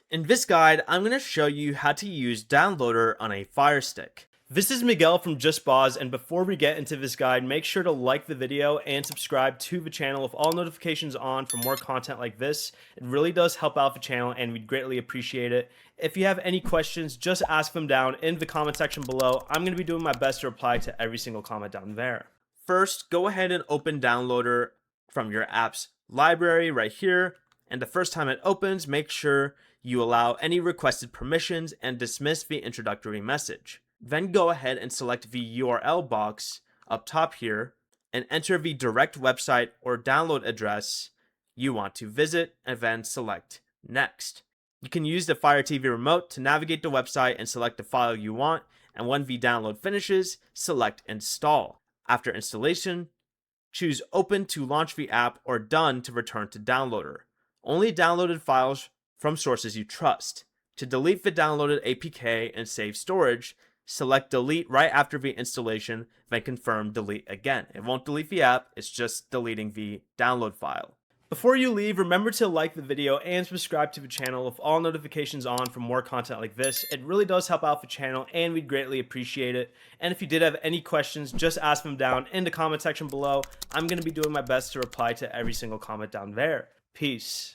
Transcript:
In this guide, I'm going to show you how to use Downloader on a Firestick. This is Miguel from Just Boz, and before we get into this guide, make sure to like the video and subscribe to the channel with all notifications on for more content like this. It really does help out the channel and we'd greatly appreciate it. If you have any questions, just ask them down in the comment section below. I'm going to be doing my best to reply to every single comment down there. First, go ahead and open Downloader from your app's library right here. And the first time it opens, make sure you allow any requested permissions and dismiss the introductory message. Then go ahead and select the URL box up top here and enter the direct website or download address you want to visit and then select Next. You can use the Fire TV remote to navigate the website and select the file you want, and when the download finishes, select Install. After installation, choose Open to launch the app or Done to return to Downloader. Only downloaded files from sources you trust. To delete the downloaded APK and save storage, select Delete right after the installation, then confirm Delete again. It won't delete the app, it's just deleting the download file. Before you leave, remember to like the video and subscribe to the channel with all notifications on for more content like this. It really does help out the channel and we'd greatly appreciate it. And if you did have any questions, just ask them down in the comment section below. I'm going to be doing my best to reply to every single comment down there. Peace.